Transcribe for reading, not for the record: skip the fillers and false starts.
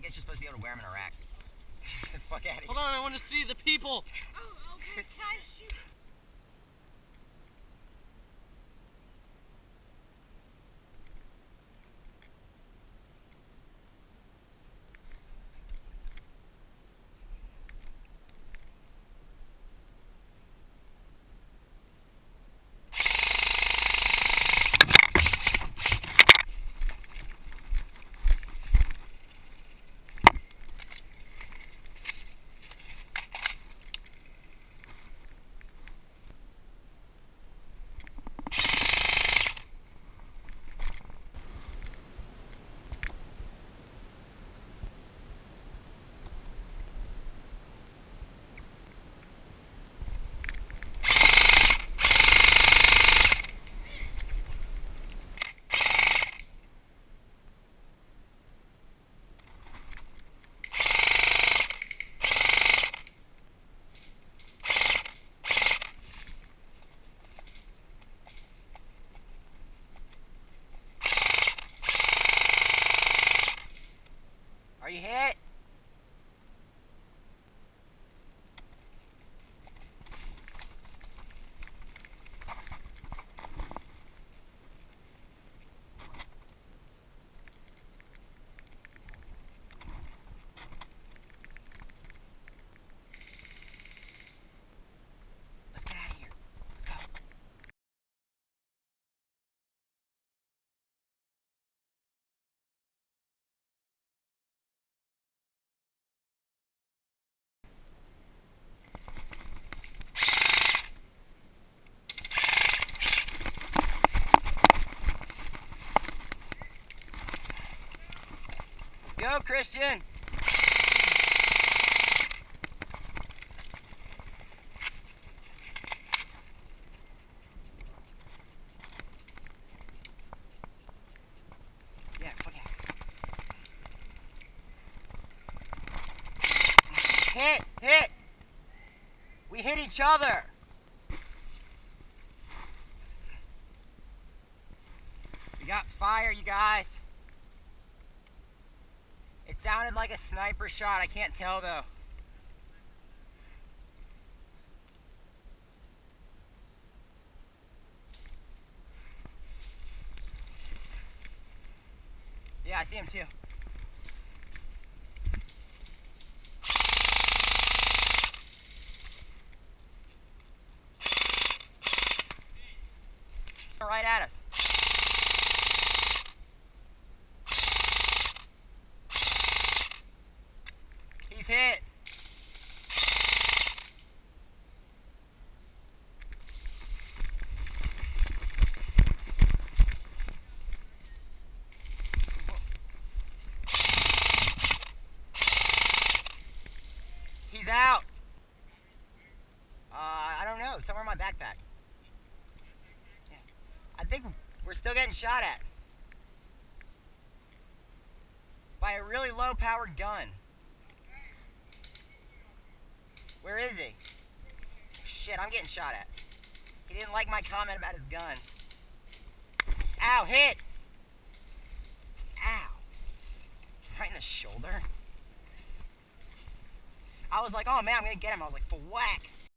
guess you're supposed to be able to wear them in a rack. Fuck out of here. Hold on, I want to see the people. Oh, okay, can I shoot? Are you hit? Let's get out of here. Let's go. Go, Christian! Yeah, fuck yeah. Hit! We hit each other! We got fire, you guys. It sounded like a sniper shot. I can't tell though. Yeah, I see him too. Right at us. He's hit. He's out. I don't know. Somewhere in my backpack. Yeah. I think we're still getting shot at by a really low-powered gun. Where is he? Shit, I'm getting shot at. He didn't like my comment about his gun. Ow, hit! Ow. Right in the shoulder. I was like, oh man, I'm gonna get him. I was like, whack.